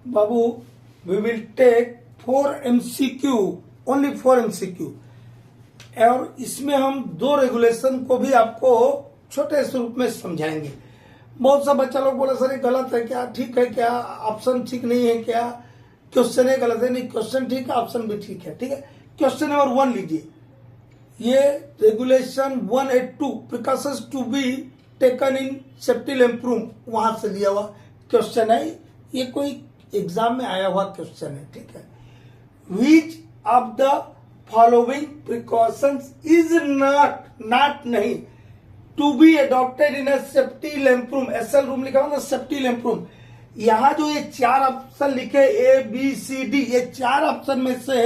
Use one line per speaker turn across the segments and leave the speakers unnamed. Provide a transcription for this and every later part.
Babu, we will take 4 MCQ, only 4 MCQ, और इसमें हम 2 रेगुलेशन को भी आपको छोटे स्वरूप में समझाएंगे। बहुत सा बच्चा लोग बोले सर ये गलत है क्या, ठीक है क्या, ऑप्शन ठीक नहीं है क्या, क्वेश्चन है गलत है। नहीं, क्वेश्चन ठीक है, ऑप्शन भी ठीक है। ठीक है, क्वेश्चन नंबर 1 लीजिए। ये regulation 182 precautions to be taken in safety lamp room, वहां से लिया हुआ क्वेश्चन है। ये कोई एग्जाम में आया हुआ क्वेश्चन है। ठीक है, which of the following precautions is not नहीं to be adopted in a safety lamp room, SL room लिखा हुआ ना, सेफ्टी लैंप रूम। यहां जो ये 4 ऑप्शन लिखे ABCD, ये 4 ऑप्शन में से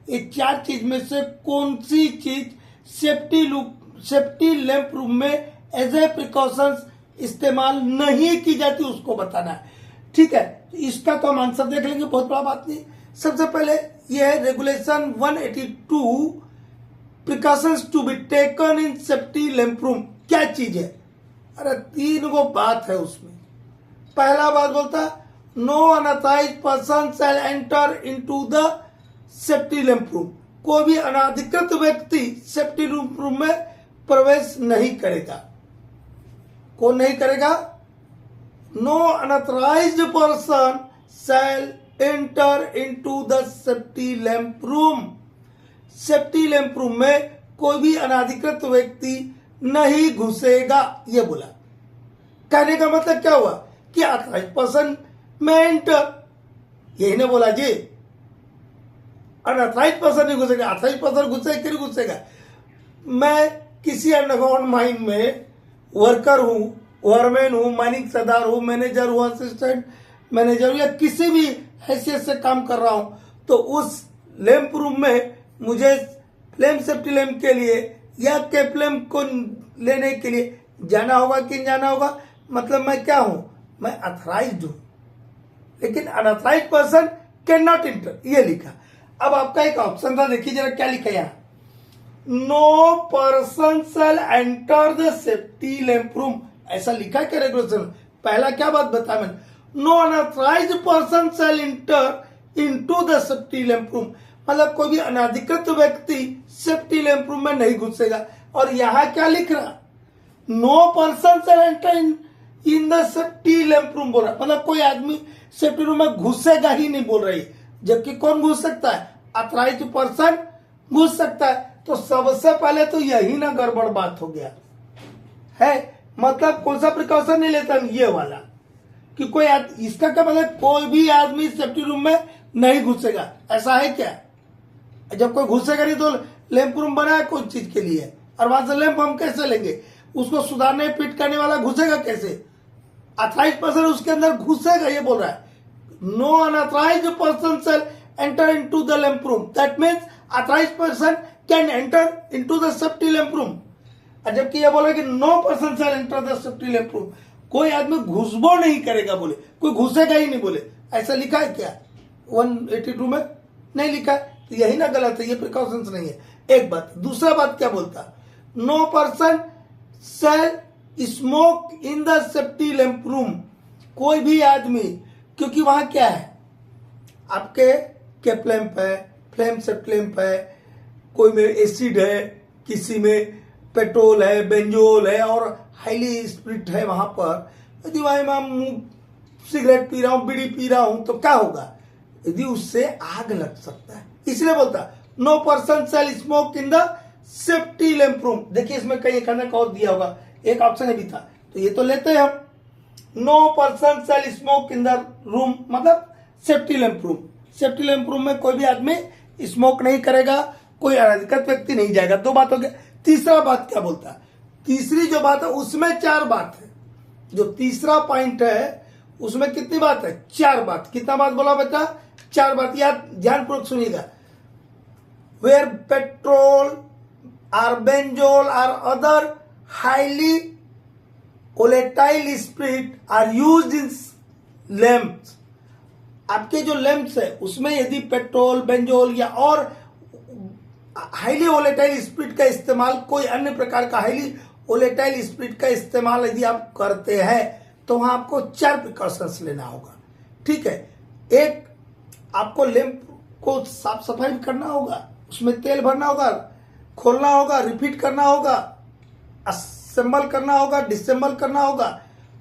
ये 4 चीज में से कौन सी चीज सेफ्टी लैंप रूम में एज ए प्रिकॉशंस इस्तेमाल नहीं की जाती, उसको बताना है। ठीक है, तो इसका तो हम आंसर देख लेंगे, बहुत बड़ा बात नहीं। सबसे पहले यह है regulation 182 precautions to be taken in safety lamp room. क्या चीज है? अरे 3 गो बात है उसमें। पहला बात बोलता no unauthorised person shall enter into the safety lamp room, कोई भी अनाधिकृत व्यक्ति सेफ्टी रूम में प्रवेश नहीं करेगा। कौन नहीं करेगा? No unauthorised person shall enter into the safety lamp room, safety lamp room में कोई भी अनाधिकृत व्यक्ति नहीं घुसेगा, ये बोला। कहने का मतलब क्या हुआ कि अथराइज्ड पर्सन में एंटर, यही ने बोला जी। अनऑथराइज्ड पर्सन नहीं घुसेगा, अथराइज्ड पर्सन घुसेगा क्यों घुसेगा? मैं किसी अंडरग्राउंड माइन में वर्कर हूं, वरमैन हूं, माइनिंग सरदार हूं, मैनेजर हूं, असिस्टेंट मैनेजर हूं, या किसी भी हैसियत से काम कर रहा हूं, तो उस लैंप रूम में मुझे फ्लेम सेफ्टी लैंप के लिए या कैप लैंप को लेने के लिए जाना होगा कि नहीं जाना होगा। मतलब मैं क्या हूं? मैं अथराइज्ड हूं, लेकिन unauthorised person can not enter, ये लिखा। अब आपका एक ऑप्शन था, देखिए जरा क्या लिखा यहां, no person shall enter the safety lamp room, ऐसा लिखा क्या रेगुलेशन? पहला क्या बात बताया मैंने? No unauthorised person shall enter into the safety lamp room, मतलब कोई भी अनाधिकृत व्यक्ति सेफ्टी लैंप रूम में नहीं घुसेगा। और यहां क्या लिख रहा? No person shall enter in the safety lamp room बोल रहा, मतलब कोई आदमी सेफ्टी रूम में घुसेगा ही नहीं बोल रही। जबकि कौन घुस सकता है? अथराइज्ड पर्सन घुस सकता है। तो सबसे पहले तो यही ना गड़बड़ बात हो गया है। मतलब कौन सा प्रिकॉशन नहीं लेता? ये वाला कि कोई इसका क्या मतलब? कोई भी आदमी सेफ्टी रूम में नहीं घुसेगा, ऐसा है क्या? जब कोई घुसेगा नहीं तो लैंप रूम बना है कोई चीज के लिए, और वहां से लैंप हम कैसे लेंगे? उसको सुधारने फिट करने वाला घुसेगा कैसे? अथराइज्ड पर्सन उसके अंदर घुसेगा, ये बोल रहा है। No unauthorised person shall enter into the lamp room, that means authorised person can enter into the safety lamp room. जबकि ये बोला कि no person shall enter the safety lamp room, कोई आदमी घुसबो नहीं करेगा बोले, कोई घुसेगा ही नहीं बोले। ऐसा लिखा है क्या 182 में? नहीं लिखा है। तो यही ना गलत है, ये प्रिकॉशंस नहीं है। एक बात। दूसरा बात क्या बोलता? No person shall smoke in the safety lamp room, कोई भी आदमी, क्योंकि वहां क्या है? आपके कैप लैंप है, फ्लेम सेफ्टी लैंप है, कोई में एसिड है, किसी में पेट्रोल है, बेंजोल है, और हाईली स्पिरिट है वहां पर। यदि वहां मैं सिगरेट पी रहा हूं, बीड़ी पी रहा हूं, तो क्या होगा? यदि उससे आग लग सकता है, इसलिए बोलता no person shall smoke in the safety lamp room. देखिए इसमें कहीं एक और दिया होगा, एक ऑप्शन भी था, तो ये तो लेते हैं हम। No person shall smoke in the room मतलब safety lamp room, safety lamp room में कोई भी आदमी स्मोक नहीं करेगा, कोई अनाधिकृत व्यक्ति नहीं जाएगा। 2 बात हो गया। तीसरा बात क्या बोलता? तीसरी जो बात है उसमें 4 बात है। जो तीसरा पॉइंट है उसमें कितनी बात है? 4 बात। कितना बात बोला बेटा? 4 बात। याद ध्यानपूर्वक सुनिएगा। वेयर पेट्रोल और बेंजोल और other highly volatile spirit are used in lamps, आपके जो लैंप्स है उसमें यदि पेट्रोल, बेंजोल या और हाईली वोलेटाइल स्पिरिट का इस्तेमाल, कोई अन्य प्रकार का हाईली वोलेटाइल स्पिरिट का इस्तेमाल यदि आप करते हैं, तो वहां आपको 4 प्रिकॉशंस लेना होगा। ठीक है, एक आपको लैंप को साफ सफाई करना होगा, उसमें तेल भरना होगा, खोलना होगा, रिपीट करना होगा, असेंबल करना होगा, डिसेंबल करना होगा।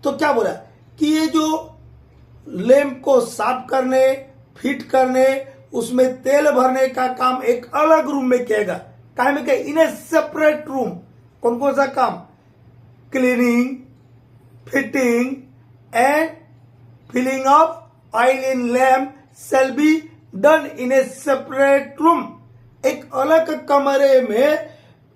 तो क्या बोला कि ये जो लैंप को साफ करने, फिट करने, उसमें तेल भरने का काम एक अलग रूम में किएगा। काहे में क्या? In a separate room. कौन कौन सा काम? Cleaning, fitting and filling of oil in lamp shall be done in a separate room। एक अलग कमरे में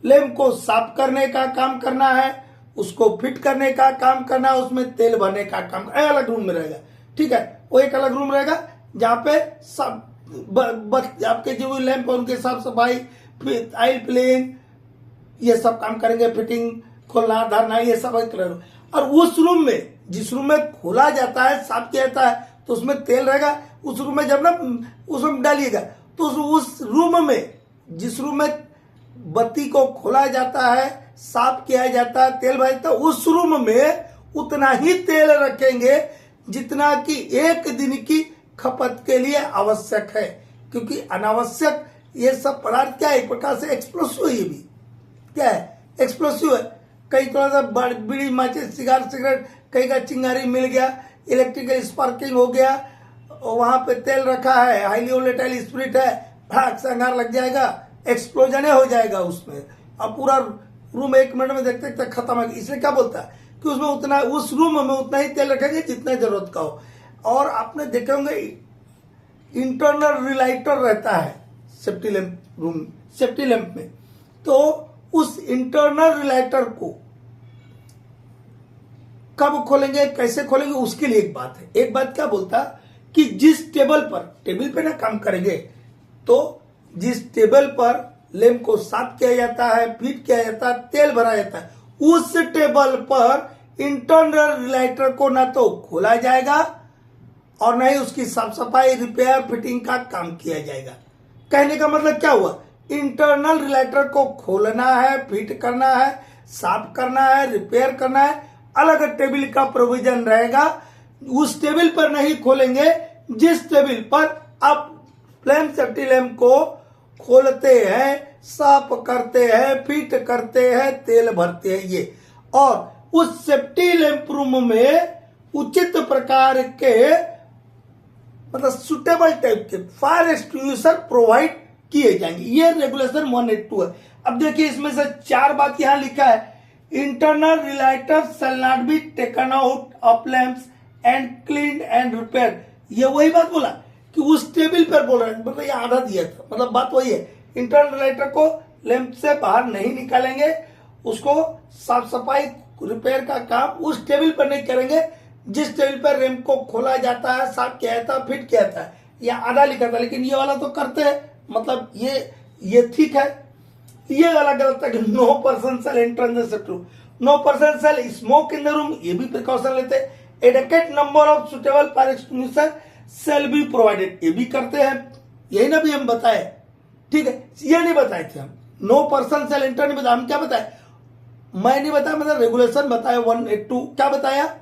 लैम्प को साफ करने का काम करना है, उसको फिट करने का काम करना है, उसमें तेल भरने का काम अलग रूम में रहेगा। ठीक है, वो एक अलग रूम रहेगा जहां पे सब आपके जो लैंप है उनके साफ सफाई, ऑयल फिलिंग, ये सब काम करेंगे, फिटिंग, खोलना, धरना, ये सब एक अलग। और उस रूम में, जिस रूम में खोला जाता है, साफ किया जाता है, तो उसमें तेल रहेगा। उस रूम में जब ना उसमें डालिएगा तो उस रूम में, जिस रूम में बत्ती को खोला जाता है, साफ किया जाता है, तेल भरता है, उस रूम में उतना ही तेल रखेंगे जितना कि एक दिन की खपत के लिए आवश्यक है। क्योंकि अनावश्यक ये सब पदार्थ क्या है? एक प्रकार से एक्सप्लोसिव है। ये भी क्या है? एक्सप्लोसिव है। कहीं थोड़ा सा बीड़ी, माचिस, सिगरेट, कहीं का चिंगारी मिल गया, इलेक्ट्रिकल स्पार्किंग हो गया, वहां पे तेल रखा है, हाईली वोलेटाइल स्पिरिट है, फटाक से अंगार लग जाएगा, एक्सप्लोजन हो जाएगा उसमें, अब पूरा रूम 1 मिनट में देखते देखते खत्म है। इसलिए क्या बोलता है कि उसमें उतना, उस रूम में उतना ही तेल रखेंगे जितना जरूरत का हो। और आपने देखे होंगे इंटरनल रिलाइटर रहता है safety lamp room, safety lamp में, तो उस इंटरनल रिलाइटर को कब खोलेंगे, कैसे खोलेंगे, उसके लिए एक बात है। एक बात क्या बोलता कि जिस टेबल पे ना काम करेंगे, तो जिस टेबल पर लैंप को साफ किया जाता है, फिट किया जाता है, तेल भरा जाता है, उस टेबल पर इंटरनल रिलाइटर को ना तो खोला जाएगा और न ही उसकी साफ सफाई, रिपेयर, फिटिंग का काम किया जाएगा। कहने का मतलब क्या हुआ? इंटरनल रिलाइटर को खोलना है, फिट करना है, साफ करना है, रिपेयर करना है, अलग टेबल का प्रोविजन रहेगा। उस टेबल पर नहीं खोलेंगे जिस टेबल पर आप लैंप, सेफ्टी लैंप को खोलते हैं, साफ करते हैं, फिट करते हैं, तेल भरते हैं ये। और उस सेफ्टी लैंप रूम में उचित प्रकार के, मतलब सुटेबल टाइप के फायर एक्सटिंग्विशर प्रोवाइड किए जाएंगे। ये रेगुलेशन 182 है। अब देखिए इसमें से 4 बात यहां लिखा है। Internal relighter shall not be taken out of lamps and clean and repair. ये वही बात बोला कि उस टेबल पर बोल रहे हैं, मतलब ये आधा दिया था, मतलब बात वही है। इंटरनल रिलाइटर को लैंप से बाहर नहीं निकालेंगे, उसको साफ सफाई, रिपेयर का काम उस टेबल पर नहीं करेंगे जिस टेबल पर लैंप को खोला जाता है, साफ किया जाता है, फिट किया जाता है। यह आधा लिखा था, लेकिन ये वाला तो करते हैं, मतलब ये ठीक है। ये वाला गलत है कि no person shall enter in the safety room, no person shall smoke in the room, ये भी प्रिकॉशन लेते हैं। Adequate number of suitable fire extinguisher shall be provided, ये भी करते हैं। यही ना भी हम बताए, ठीक है, ये नहीं बताए थे हम। नो पर्सन सेल एंटर नहीं बताया, हम क्या बताए? मैं नहीं बताया, मतलब रेगुलेशन बताया 182। क्या बताया?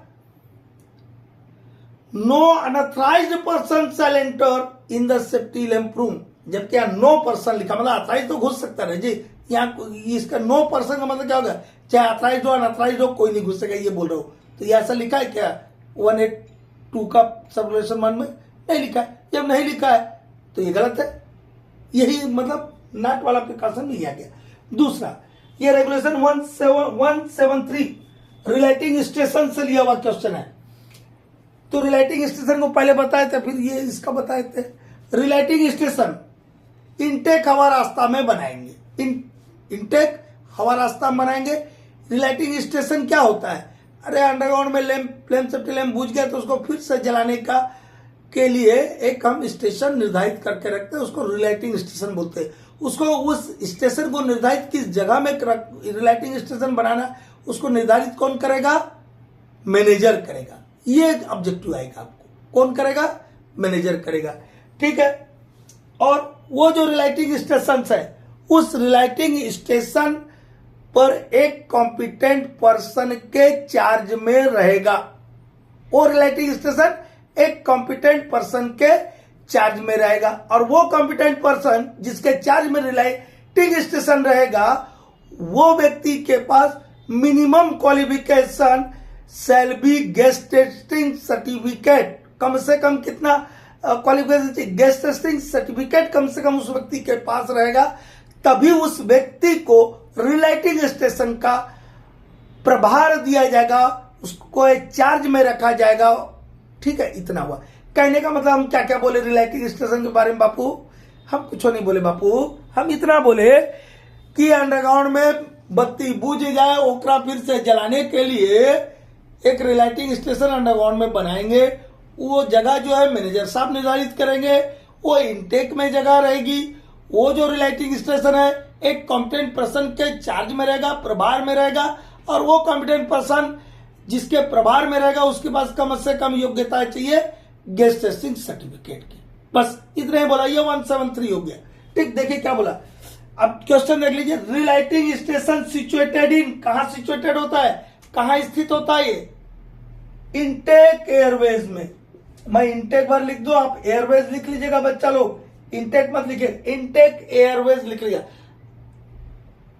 No unauthorised person shall enter in the safety lamp room. जबकि यहाँ नो पर्सन लिखा, मतलब अथराइज तो घुस सकता है जी। यहाँ इसका नो पर्सन का मतलब क्या होगा? चाहे अथराइज हो, अनअथराइज हो, कोई नहीं घुस सकेगा, ये बोल रहा हूं। तो ये ऐसा लिखा है क्या 182 का सब रेगुलेशन 1 में? नहीं लिखा है। जब नहीं लिखा है तो ये गलत है। यही मतलब नाट वाला प्रिकॉशन नहीं आ गया। दूसरा, ये रेगुलेशन 173 रिलेटिंग स्टेशन से लिया हुआ क्वेश्चन है। तो रिलेटिंग स्टेशन को पहले बताए थे, फिर ये इसका बताए थे। रिलेटिंग स्टेशन इनटेक हवा रास्ता में बनाएंगे, इनटेक हवा रास्ता में बनाएंगे। रिलेटिंग स्टेशन क्या होता है? अरे अंडरग्राउंड में लैंप सेफ्टी लैंप बुझ गया तो उसको फिर से जलाने का के लिए एक हम स्टेशन निर्धारित करके रखते हैं, उसको रिलाइटिंग स्टेशन बोलते हैं। उसको, उस स्टेशन को निर्धारित किस जगह में रिलाइटिंग स्टेशन बनाना, उसको निर्धारित कौन करेगा? मैनेजर करेगा। ये ऑब्जेक्टिव आएगा आपको। कौन करेगा? मैनेजर करेगा, ठीक है। और वो जो रिलाइटिंग स्टेशन है, उस रिलाइटिंग स्टेशन पर एक कॉम्पिटेंट पर्सन के चार्ज में रहेगा। वो रिलाइटिंग स्टेशन एक कॉम्पिटेंट पर्सन के चार्ज में रहेगा, और वो कॉम्पिटेंट पर्सन जिसके चार्ज में रिलाइटिंग स्टेशन रहेगा, वो व्यक्ति के पास minimum qualification shall be gas testing certificate, कम से कम कितना क्वालिफिकेशन, गैस टेस्टिंग सर्टिफिकेट कम से कम उस व्यक्ति के पास रहेगा, तभी उस व्यक्ति को रिलाइटिंग स्टेशन का प्रभार दिया जाएगा, उसको एक चार्ज में रखा जाएगा। ठीक है, इतना हुआ। कहने का मतलब हम क्या क्या बोले रिलाइटिंग स्टेशन के बारे में बापू? हम कुछ नहीं बोले बापू, हम इतना बोले कि अंडरग्राउंड में बत्ती बुझ जाए, ओकरा फिर से जलाने के लिए एक रिलाइटिंग स्टेशन अंडरग्राउंड में बनाएंगे। वो जगह जो है मैनेजर साहब निर्धारित करेंगे, वो इनटेक में जगह रहेगी। वो जो रिलाइटिंग स्टेशन है एक कॉम्पिटेंट पर्सन के चार्ज में रहेगा, प्रभार में रहेगा, और वो कॉम्पिटेंट पर्सन जिसके प्रभार में रहेगा उसके पास कम से कम योग्यता चाहिए गैस टेस्टिंग सर्टिफिकेट की। बस इतना ही बोला, ये 173 हो गया। ठीक, देखिए क्या बोला। अब क्वेश्चन देख लीजिए, रिलाइटिंग स्टेशन सिचुएटेड इन, कहां सिचुएटेड होता है, कहां स्थित होता है? ये इनटेक एयरवेज में। मैं इनटेक बार लिख दो, आप एयरवेज लिख लीजिएगा बच्चा लोग, इनटेक मत लिखिए, इनटेक एयरवेज लिख लिया,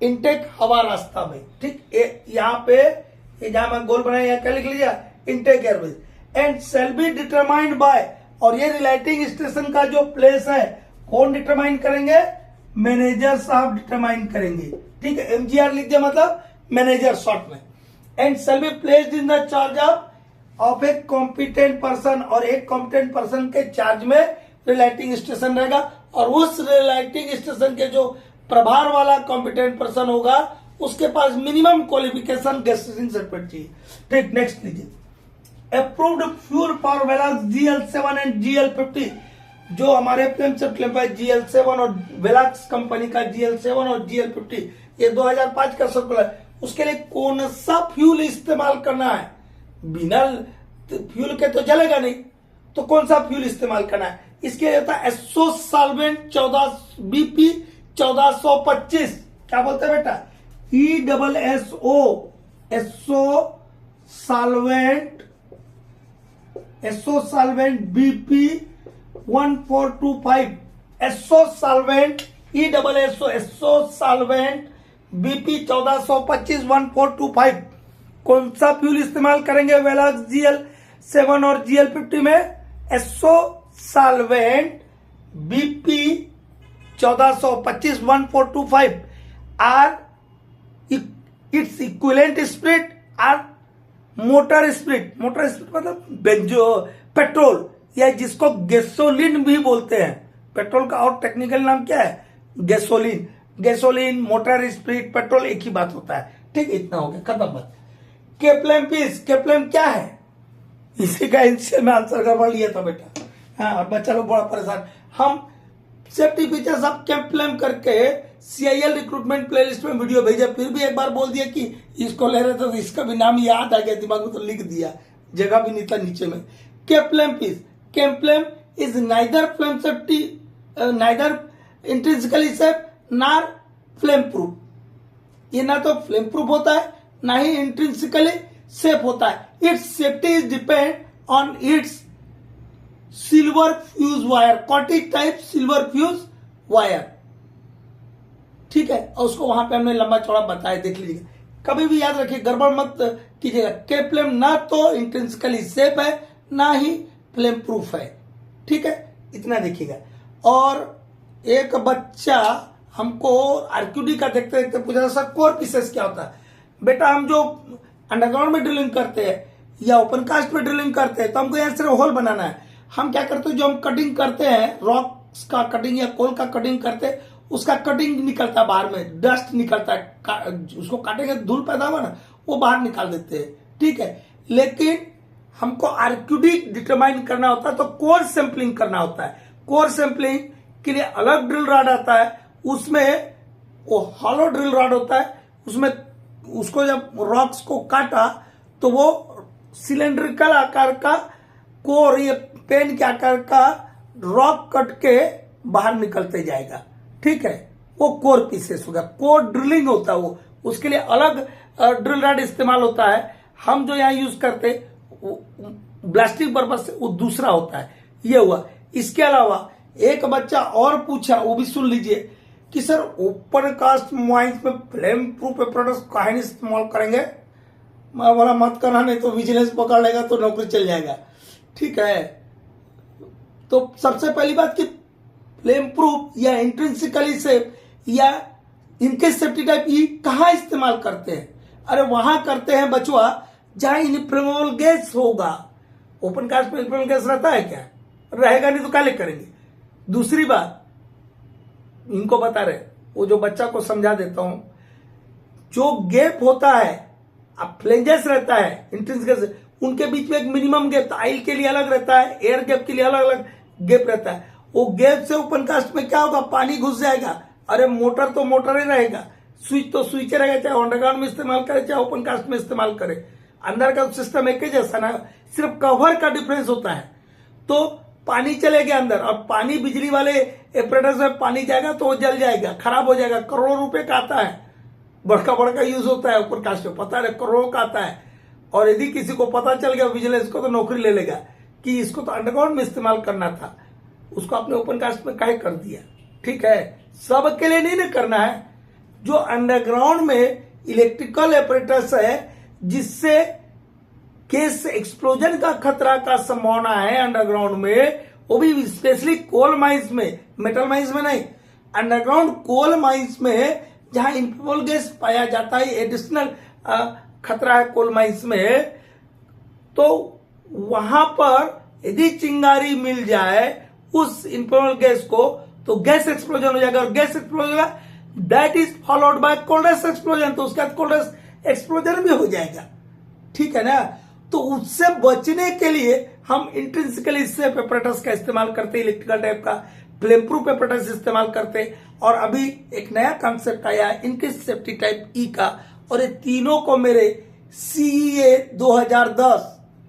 इनटेक हवा रास्ता में। ठीक, यहां पे जहां मैं गोल बनाया यहां क्या लिख लीजिए, intake Airways. And shall be determined by, और ये रिलाइटिंग स्टेशन का जो प्लेस है कौन डिटरमाइन करेंगे? मैनेजर साहब डिटरमाइन करेंगे। ठीक है, एमजीआर लिख दिया, मतलब मैनेजर शॉर्ट में। And shall be placed in the charge of a competent person, और एक कॉम्पिटेंट पर्सन के चार्ज में रिलाइटिंग स्टेशन रहेगा, और उस रिलाइटिंग स्टेशन के जो प्रभार वाला कॉम्पिटेंट पर्सन होगा उसके पास minimum qualification gas testing certificate चाहिए। ठीक, नेक्स्ट लीजिए, approved fuel for velax GL7 and GL50, जो हमारे फ्लेम से GL7 और वेलाक्स कंपनी का GL7 और GL50, ये 2005 का सर्कुलर, उसके लिए कौन सा फ्यूल इस्तेमाल करना है? बिना फ्यूल के तो जलेगा नहीं, तो कौन सा फ्यूल इस्तेमाल करना है? इसके लिए होता है एसओ साल्वेंट 14 BP 1425, क्या बोलते हैं बेटा? ESSO, Esso solvent BP 1425, Esso solvent Esso solvent BP 1425 1425। कौन सा फ्यूल इस्तेमाल करेंगे वेलाक्स GL7 और GL50 में? Esso solvent BP 1425 1425 are its equivalent spirit are motor spirit. Motor spirit मतलब बेंजो पेट्रोल, या जिसको गैसोलीन भी बोलते हैं। पेट्रोल का और टेक्निकल नाम क्या है? Gasoline. Gasoline, motor spirit, petrol एक ही बात होता है। ठीक, इतना हो गया, खत्म बात। केप्लम पीस, केप्लम क्या है? इसी का में आंसर करवा लिया था बेटा। हाँ, बच्चा लोग बड़ा परेशान। हम सेफ्टी फीचर्स ऑफ केप्लम करके CIL रिक्रूटमेंट प्लेलिस्ट में वीडियो भेजा, फिर भी एक बार बोल दिया कि इसको ले रहे थे, तो इसका भी नाम याद आ गया दिमाग में, तो लिख दिया, जगह भी नहीं था नीचे में। Cap lamp piece, cap lamp is neither flame safety, neither intrinsically safe nor flame proof. ये ना तो फ्लेम प्रूफ होता है ना ही इंट्रिंसिकली सेफ होता है। Its safety is depend on its silver fuse wire, कॉटिक टाइप सिल्वर फ्यूज वायर। ठीक है, और उसको वहां पे हमने लंबा चौड़ा बताया, देख लीजिएगा। कभी भी याद रखिए, गड़बड़ मत कीजिएगा। केप्लम ना तो इंट्रिंसिकली सेफ है ना ही फ्लेम प्रूफ है। ठीक है, इतना देखिएगा। और एक बच्चा हमको आरक्यूडी का देखते देखते पूछा, सर कोर पीसेस क्या होता है? बेटा, हम जो अंडरग्राउंड में ड्रिलिंग करते हैं या ओपन कास्ट में ड्रिलिंग करते हैं, तो हमको यहाँ सिर्फ होल बनाना है। हम क्या करते हैं, जो हम कटिंग करते हैं, रॉक्स का कटिंग या कोल का कटिंग करते हैं, उसका कटिंग निकलता है बाहर में, डस्ट निकलता है, उसको काटेंगे धूल पैदा हुआ ना, वो बाहर निकाल देते हैं। ठीक है, लेकिन हमको आरक्यूडी डिटरमाइन करना होता है, तो कोर सैंपलिंग करना होता है। कोर सैंपलिंग के लिए अलग ड्रिल रॉड आता है, उसमें वो हॉलो ड्रिल रॉड होता है, उसमें उसको जब रॉक्स को काटा तो वो सिलेंड्रिकल आकार का कोर, ये पेन के आकार का रॉक कट के बाहर निकलते जाएगा। ठीक है, वो कोर पीसेस होगा। कोर ड्रिलिंग होता है, वो उसके लिए अलग ड्रिल रॉड इस्तेमाल होता है। हम जो यहाँ यूज करते ब्लास्टिंग पर्पज से वो दूसरा होता है। ये हुआ। इसके अलावा एक बच्चा और पूछा, वो भी सुन लीजिए, कि सर ओपन कास्ट माइंस में फ्लेम प्रूफ एपरेटस काहे नहीं इस्तेमाल करेंगे। मैं बोला मत करना, नहीं तो विजिलेंस पकड़ लेगा तो नौकरी चल जाएगा। ठीक है, तो सबसे पहली बात कि फ्लेम प्रूफ या इंट्रिंसिकली सेफ या इनके सेफ्टी टाइप ई कहाँ इस्तेमाल करते हैं? अरे वहां करते हैं बचवा जहां इनफ्लेमेबल गैस होगा। ओपन कास्ट में इनफ्लेमेबल गैस रहता है क्या? रहेगा नहीं तो काले करेंगे। दूसरी बात इनको बता रहे, वो जो बच्चा को समझा देता हूं, जो गैप होता है, अब फ्लेंजेस रहता है इंट्रिंसिकल, उनके बीच में एक मिनिमम गैप आइल के लिए अलग रहता है, एयर गैप के लिए अलग अलग गैप रहता है। वो गैप से ओपन कास्ट में क्या होगा, पानी घुस जाएगा। अरे मोटर तो मोटर ही रहेगा, स्विच तो स्विच रहेगा, चाहे अंडरग्राउंड में इस्तेमाल करे चाहे ओपन कास्ट में इस्तेमाल करे। अंदर का सिस्टम एक ही जैसा ना, सिर्फ कवर का डिफरेंस होता है। तो पानी चले गया अंदर, और पानी बिजली वाले एपरेटस में पानी जाएगा तो वो जल जाएगा, खराब हो जाएगा। करोड़ों रुपए का आता है, बड़का बड़का यूज होता है ओपन कास्ट में, पता है करोड़ों का आता है। और यदि किसी को पता चल गया विजिलेंस को, तो नौकरी ले लेगा कि इसको तो अंडरग्राउंड में इस्तेमाल करना था, उसको आपने ओपन कास्ट में काहे कर दिया। ठीक है, सब के लिए नहीं करना है। जो अंडरग्राउंड में इलेक्ट्रिकल एपरेटस है जिससे गैस एक्सप्लोजन का खतरा का संभावना है अंडरग्राउंड में, वो भी स्पेशली कोल माइंस में, मेटल माइंस में नहीं, अंडरग्राउंड कोल माइंस में जहां इनफ्लेमेबल गैस पाया जाता है, एडिशनल खतरा है कोल माइंस में। तो वहां पर यदि चिंगारी मिल जाए उस इनफ्लेमेबल गैस को, तो गैस एक्सप्लोजन हो जाएगा, और gas explosion that is followed by coldest explosion, तो उसका कोल्डेस्ट एक्सप्लोजन भी हो जाएगा। ठीक है ना, तो उससे बचने के लिए हम इंट्रिंसिकली सेफ एपरेटस का इस्तेमाल करते, इलेक्ट्रिकल टाइप का फ्लेम प्रूफ एपरेटस इस्तेमाल करते। और अभी एक नया कॉन्सेप्ट आया है इनके सेफ्टी टाइप ई का, और ये तीनों को मेरे CEA 2010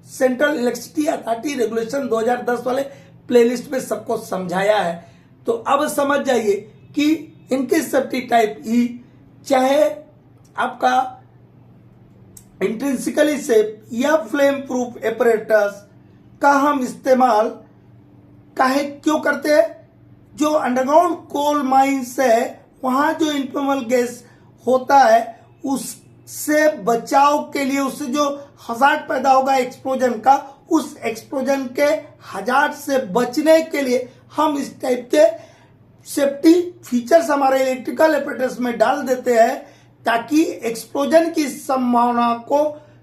central electricity authority regulation 2010 वाले प्लेलिस्ट में सबको समझाया है। तो अब समझ जाइए कि इनके सेफ्टी टाइप ई, चाहे आपका इंट्रिंसिकली सेफ या फ्लेम प्रूफ एपरेटस का हम इस्तेमाल काहे क्यों करते हैं? जो अंडरग्राउंड कोल माइंस है वहां जो इनफ्लेमेबल गैस होता है उससे बचाव के लिए, उससे जो हजार्ड पैदा होगा एक्सप्लोजन का, उस एक्सप्लोजन के हजार्ड से बचने के लिए हम इस टाइप के सेफ्टी फीचर्स हमारे इलेक्ट्रिकल एपरेटस में डाल देते हैं, ताकि एक्सप्लोजन की संभावना को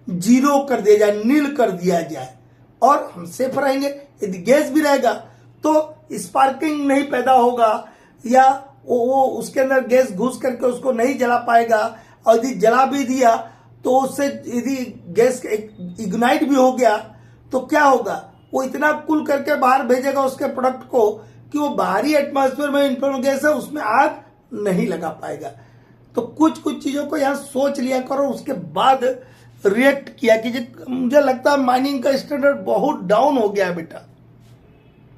जीरो कर दिया जाए, नील कर दिया जाए, और हम सेफ रहेंगे। यदि गैस भी रहेगा तो स्पार्किंग नहीं पैदा होगा, या वो उसके अंदर गैस घुस करके उसको नहीं जला पाएगा, और यदि जला भी दिया तो उससे यदि गैस इग्नाइट भी हो गया तो क्या होगा, वो इतना कूल करके बाहर भेजेगा उसके प्रोडक्ट को कि वो बाहरी एटमॉस्फेयर में इनफ्लेमेबल गैस है उसमें आग नहीं लगा पाएगा। तो कुछ चीजों को यहाँ सोच लिया करो, उसके बाद रिएक्ट किया कीजिए। मुझे लगता है माइनिंग का स्टैंडर्ड बहुत डाउन हो गया है बेटा।